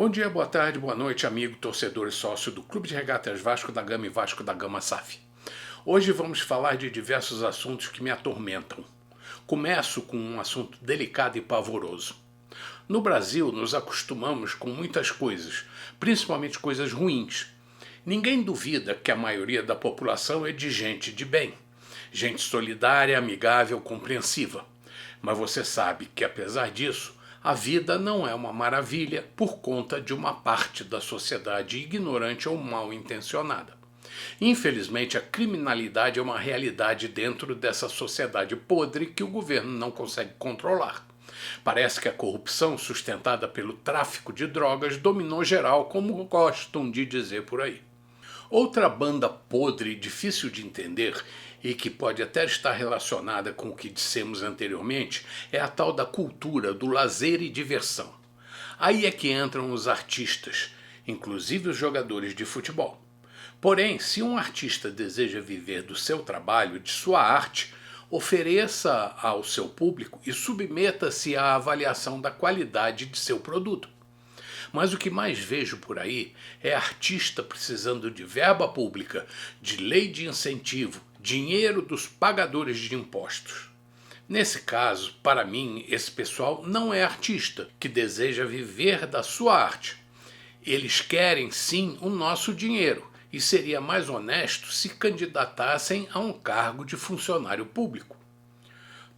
Bom dia, boa tarde, boa noite, amigo, torcedor e sócio do Clube de Regatas Vasco da Gama e Vasco da Gama SAF. Hoje vamos falar de diversos assuntos que me atormentam. Começo com um assunto delicado e pavoroso. No Brasil, nos acostumamos com muitas coisas, principalmente coisas ruins. Ninguém duvida que a maioria da população é de gente de bem, gente solidária, amigável, compreensiva. Mas você sabe que, apesar disso, a vida não é uma maravilha por conta de uma parte da sociedade ignorante ou mal intencionada. Infelizmente, a criminalidade é uma realidade dentro dessa sociedade podre que o governo não consegue controlar. Parece que a corrupção sustentada pelo tráfico de drogas dominou geral, como gostam de dizer por aí. Outra banda podre difícil de entender e que pode até estar relacionada com o que dissemos anteriormente é a tal da cultura do lazer e diversão. Aí é que entram os artistas, inclusive os jogadores de futebol. Porém, se um artista deseja viver do seu trabalho, de sua arte, ofereça ao seu público e submeta-se à avaliação da qualidade de seu produto. Mas o que mais vejo por aí é artista precisando de verba pública, de lei de incentivo, dinheiro dos pagadores de impostos. Nesse caso, para mim, esse pessoal não é artista que deseja viver da sua arte. Eles querem sim o nosso dinheiro e seria mais honesto se candidatassem a um cargo de funcionário público.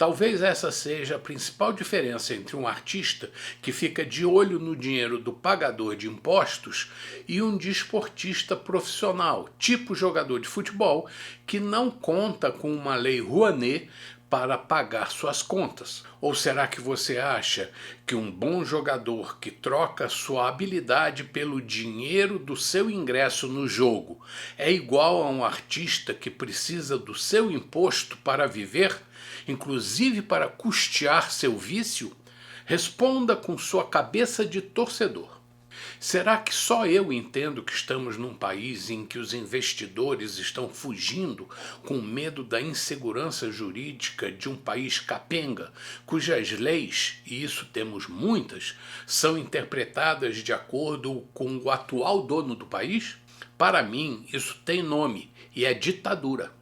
Talvez essa seja a principal diferença entre um artista que fica de olho no dinheiro do pagador de impostos e um desportista profissional, tipo jogador de futebol, que não conta com uma lei Rouanet para pagar suas contas. Ou será que você acha que um bom jogador que troca sua habilidade pelo dinheiro do seu ingresso no jogo é igual a um artista que precisa do seu imposto para viver, inclusive para custear seu vício? Responda com sua cabeça de torcedor. Será que só eu entendo que estamos num país em que os investidores estão fugindo com medo da insegurança jurídica de um país capenga, cujas leis, e isso temos muitas, são interpretadas de acordo com o atual dono do país? Para mim, isso tem nome e é ditadura.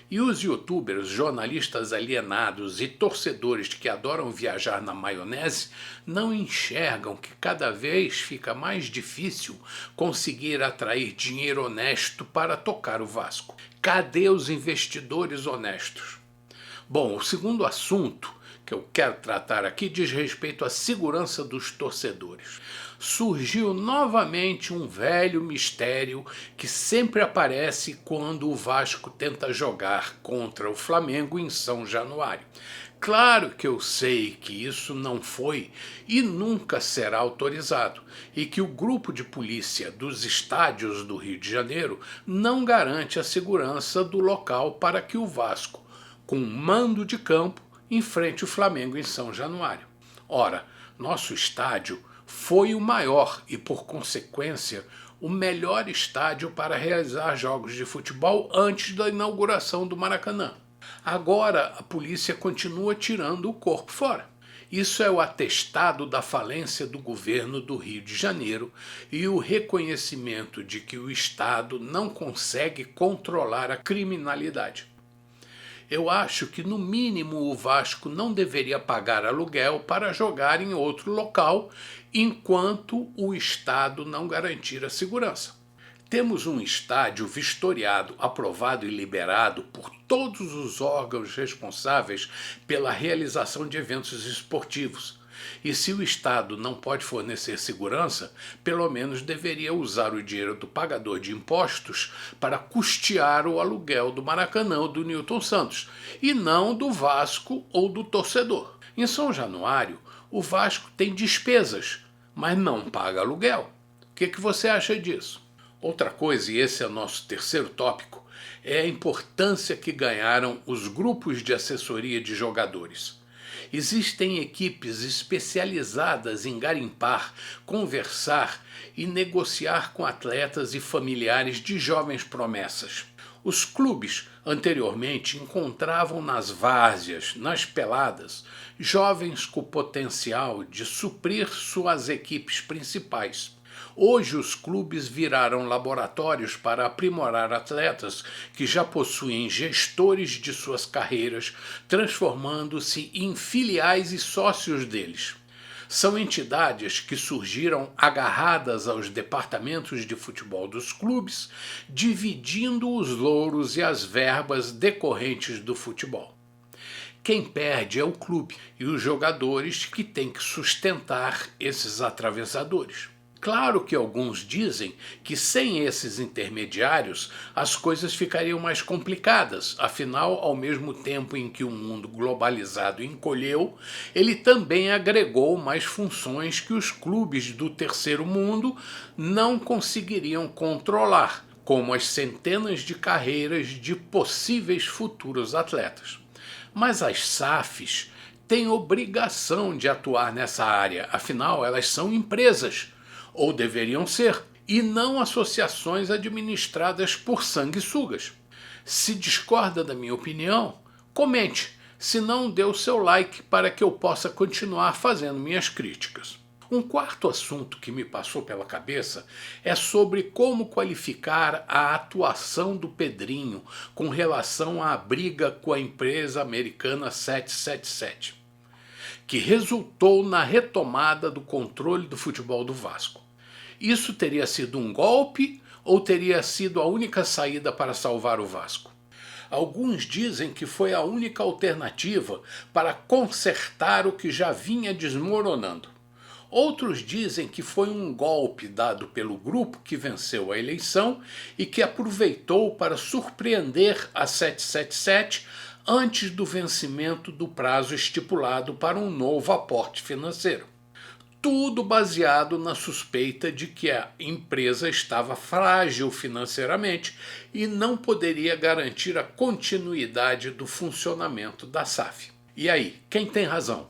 E os youtubers, jornalistas alienados e torcedores que adoram viajar na maionese não enxergam que cada vez fica mais difícil conseguir atrair dinheiro honesto para tocar o Vasco. Cadê os investidores honestos? Bom, o segundo assunto que eu quero tratar aqui diz respeito à segurança dos torcedores. Surgiu novamente um velho mistério que sempre aparece quando o Vasco tenta jogar contra o Flamengo em São Januário. Claro que eu sei que isso não foi e nunca será autorizado e que o grupo de polícia dos estádios do Rio de Janeiro não garante a segurança do local para que o Vasco, com mando de campo, enfrente o Flamengo em São Januário. Ora, nosso estádio foi o maior e, por consequência, o melhor estádio para realizar jogos de futebol antes da inauguração do Maracanã. Agora a polícia continua tirando o corpo fora. Isso é o atestado da falência do governo do Rio de Janeiro e o reconhecimento de que o Estado não consegue controlar a criminalidade. Eu acho que, no mínimo, o Vasco não deveria pagar aluguel para jogar em outro local enquanto o Estado não garantir a segurança. Temos um estádio vistoriado, aprovado e liberado por todos os órgãos responsáveis pela realização de eventos esportivos. E se o Estado não pode fornecer segurança, pelo menos deveria usar o dinheiro do pagador de impostos para custear o aluguel do Maracanã ou do Newton Santos, e não do Vasco ou do torcedor. Em São Januário, o Vasco tem despesas, mas não paga aluguel. O que você acha disso? Outra coisa, e esse é o nosso terceiro tópico, é a importância que ganharam os grupos de assessoria de jogadores. Existem equipes especializadas em garimpar, conversar e negociar com atletas e familiares de jovens promessas. Os clubes anteriormente encontravam nas várzeas, nas peladas, jovens com potencial de suprir suas equipes principais. Hoje os clubes viraram laboratórios para aprimorar atletas que já possuem gestores de suas carreiras, transformando-se em filiais e sócios deles. São entidades que surgiram agarradas aos departamentos de futebol dos clubes, dividindo os louros e as verbas decorrentes do futebol. Quem perde é o clube e os jogadores que têm que sustentar esses atravessadores. Claro que alguns dizem que sem esses intermediários as coisas ficariam mais complicadas, afinal, ao mesmo tempo em que o mundo globalizado encolheu, ele também agregou mais funções que os clubes do terceiro mundo não conseguiriam controlar, como as centenas de carreiras de possíveis futuros atletas. Mas as SAFs têm obrigação de atuar nessa área, afinal, elas são empresas, ou deveriam ser, e não associações administradas por sanguessugas. Se discorda da minha opinião, comente, se não, dê o seu like para que eu possa continuar fazendo minhas críticas. Um quarto assunto que me passou pela cabeça é sobre como qualificar a atuação do Pedrinho com relação à briga com a empresa americana 777, que resultou na retomada do controle do futebol do Vasco. Isso teria sido um golpe ou teria sido a única saída para salvar o Vasco? Alguns dizem que foi a única alternativa para consertar o que já vinha desmoronando. Outros dizem que foi um golpe dado pelo grupo que venceu a eleição e que aproveitou para surpreender a 777 antes do vencimento do prazo estipulado para um novo aporte financeiro. Tudo baseado na suspeita de que a empresa estava frágil financeiramente e não poderia garantir a continuidade do funcionamento da SAF. E aí, quem tem razão?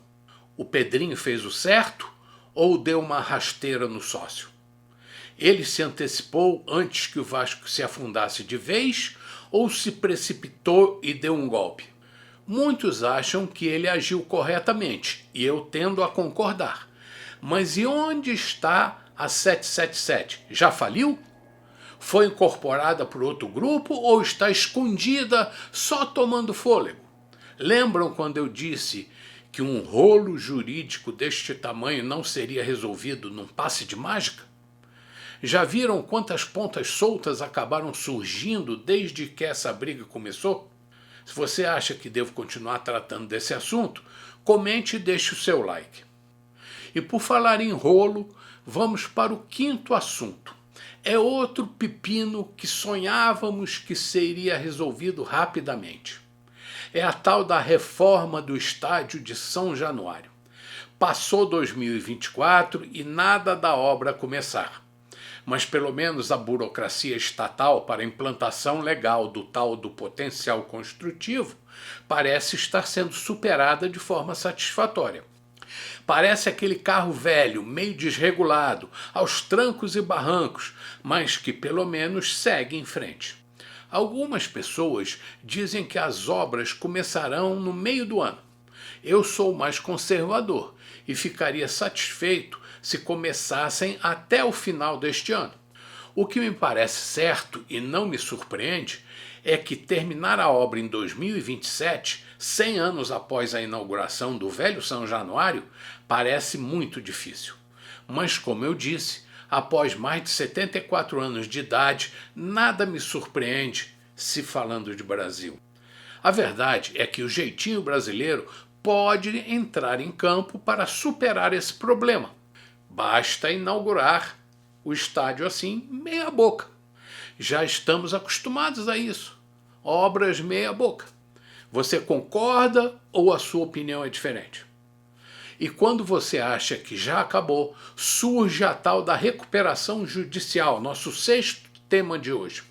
O Pedrinho fez o certo ou deu uma rasteira no sócio? Ele se antecipou antes que o Vasco se afundasse de vez ou se precipitou e deu um golpe? Muitos acham que ele agiu corretamente e eu tendo a concordar. Mas e onde está a 777? Já faliu? Foi incorporada por outro grupo ou está escondida só tomando fôlego? Lembram quando eu disse que um rolo jurídico deste tamanho não seria resolvido num passe de mágica? Já viram quantas pontas soltas acabaram surgindo desde que essa briga começou? Se você acha que devo continuar tratando desse assunto, comente e deixe o seu like. E por falar em rolo, vamos para o quinto assunto. É outro pepino que sonhávamos que seria resolvido rapidamente. É a tal da reforma do estádio de São Januário. Passou 2024 e nada da obra começar. Mas pelo menos a burocracia estatal para a implantação legal do tal do potencial construtivo parece estar sendo superada de forma satisfatória. Parece aquele carro velho, meio desregulado, aos trancos e barrancos, mas que pelo menos segue em frente. Algumas pessoas dizem que as obras começarão no meio do ano. Eu sou mais conservador e ficaria satisfeito se começassem até o final deste ano. O que me parece certo e não me surpreende é que terminar a obra em 2027, 100 anos após a inauguração do velho São Januário, parece muito difícil. Mas, como eu disse, após mais de 74 anos de idade, nada me surpreende se falando de Brasil. A verdade é que o jeitinho brasileiro pode entrar em campo para superar esse problema. Basta inaugurar o estádio assim, meia boca. Já estamos acostumados a isso. Obras meia boca. Você concorda ou a sua opinião é diferente? E quando você acha que já acabou, surge a tal da recuperação judicial, nosso sexto tema de hoje.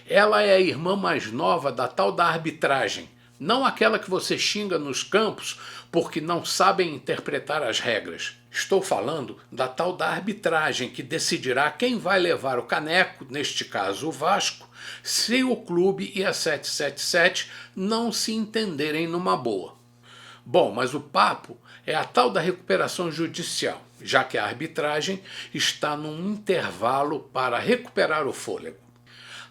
Ela é a irmã mais nova da tal da arbitragem, não aquela que você xinga nos campos porque não sabem interpretar as regras. Estou falando da tal da arbitragem que decidirá quem vai levar o caneco, neste caso o Vasco, se o clube e a 777 não se entenderem numa boa. Bom, mas o papo é a tal da recuperação judicial, já que a arbitragem está num intervalo para recuperar o fôlego.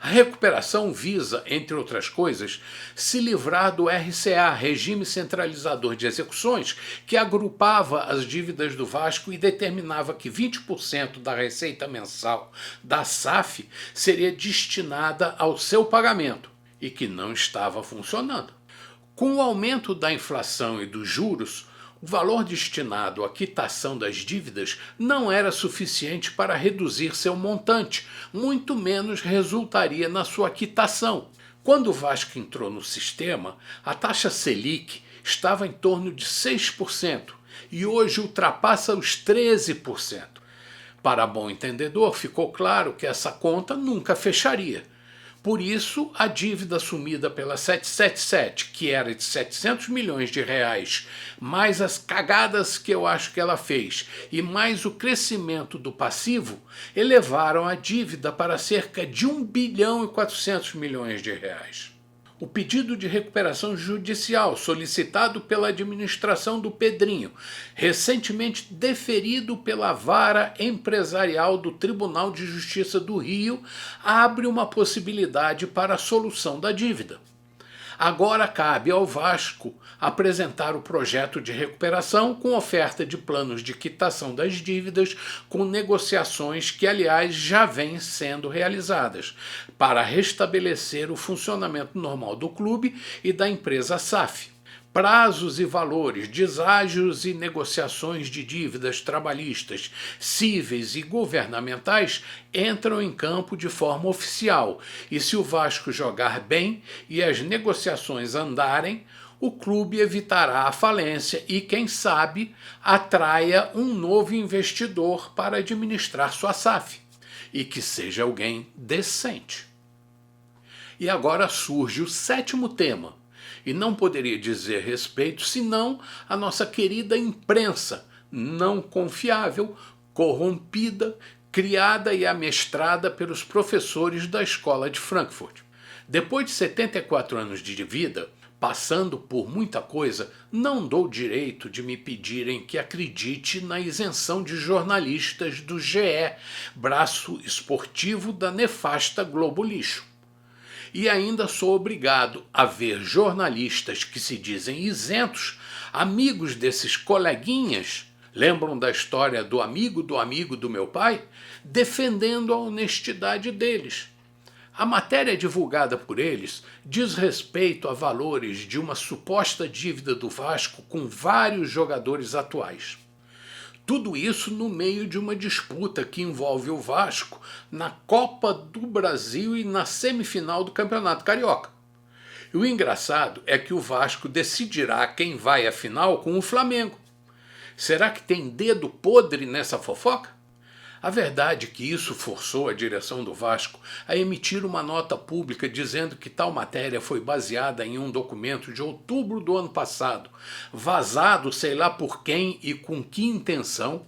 A recuperação visa, entre outras coisas, se livrar do RCA, Regime Centralizador de Execuções, que agrupava as dívidas do Vasco e determinava que 20% da receita mensal da SAF seria destinada ao seu pagamento, e que não estava funcionando. Com o aumento da inflação e dos juros, o valor destinado à quitação das dívidas não era suficiente para reduzir seu montante, muito menos resultaria na sua quitação. Quando o Vasco entrou no sistema, a taxa Selic estava em torno de 6% e hoje ultrapassa os 13%. Para bom entendedor, ficou claro que essa conta nunca fecharia. Por isso, a dívida assumida pela 777, que era de 700 milhões de reais, mais as cagadas que eu acho que ela fez e mais o crescimento do passivo, elevaram a dívida para cerca de 1 bilhão e 400 milhões de reais. O pedido de recuperação judicial solicitado pela administração do Pedrinho, recentemente deferido pela Vara Empresarial do Tribunal de Justiça do Rio, abre uma possibilidade para a solução da dívida. Agora cabe ao Vasco apresentar o projeto de recuperação com oferta de planos de quitação das dívidas, com negociações que, aliás, já vêm sendo realizadas, para restabelecer o funcionamento normal do clube e da empresa SAF. Prazos e valores, deságios e negociações de dívidas trabalhistas, cíveis e governamentais entram em campo de forma oficial, e se o Vasco jogar bem e as negociações andarem, o clube evitará a falência e, quem sabe, atraia um novo investidor para administrar sua SAF, e que seja alguém decente. E agora surge o sétimo tema, e não poderia dizer respeito senão à nossa querida imprensa, não confiável, corrompida, criada e amestrada pelos professores da Escola de Frankfurt. Depois de 74 anos de vida, passando por muita coisa, não dou direito de me pedirem que acredite na isenção de jornalistas do GE, braço esportivo da nefasta Globo Lixo. E ainda sou obrigado a ver jornalistas que se dizem isentos, amigos desses coleguinhas, lembram da história do amigo do meu pai, defendendo a honestidade deles. A matéria divulgada por eles diz respeito a valores de uma suposta dívida do Vasco com vários jogadores atuais. Tudo isso no meio de uma disputa que envolve o Vasco na Copa do Brasil e na semifinal do Campeonato Carioca. E o engraçado é que o Vasco decidirá quem vai à final com o Flamengo. Será que tem dedo podre nessa fofoca? A verdade é que isso forçou a direção do Vasco a emitir uma nota pública dizendo que tal matéria foi baseada em um documento de outubro do ano passado, vazado sei lá por quem e com que intenção,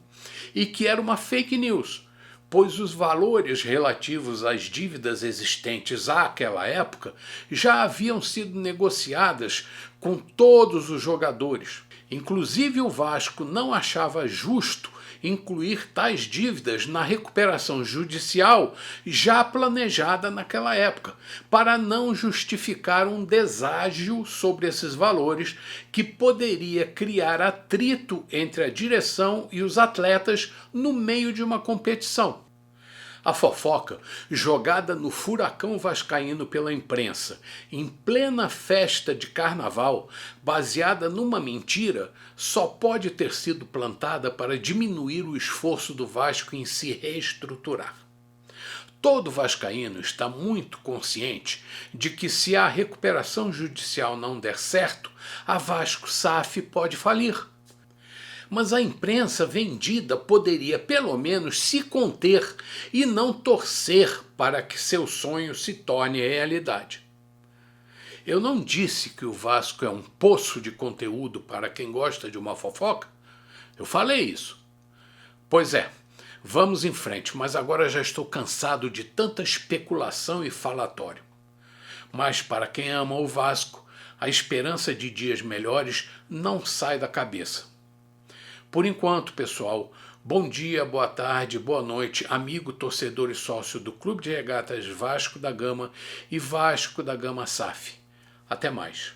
e que era uma fake news, pois os valores relativos às dívidas existentes àquela época já haviam sido negociadas com todos os jogadores. Inclusive o Vasco não achava justo incluir tais dívidas na recuperação judicial já planejada naquela época, para não justificar um deságio sobre esses valores que poderia criar atrito entre a direção e os atletas no meio de uma competição. A fofoca, jogada no furacão vascaíno pela imprensa, em plena festa de carnaval, baseada numa mentira, só pode ter sido plantada para diminuir o esforço do Vasco em se reestruturar. Todo vascaíno está muito consciente de que se a recuperação judicial não der certo, a Vasco SAF pode falir. Mas a imprensa vendida poderia pelo menos se conter e não torcer para que seu sonho se torne realidade. Eu não disse que o Vasco é um poço de conteúdo para quem gosta de uma fofoca? Eu falei isso. Pois é, vamos em frente, mas agora já estou cansado de tanta especulação e falatório. Mas para quem ama o Vasco, a esperança de dias melhores não sai da cabeça. Por enquanto, pessoal, bom dia, boa tarde, boa noite, amigo, torcedor e sócio do Clube de Regatas Vasco da Gama e Vasco da Gama SAF. Até mais.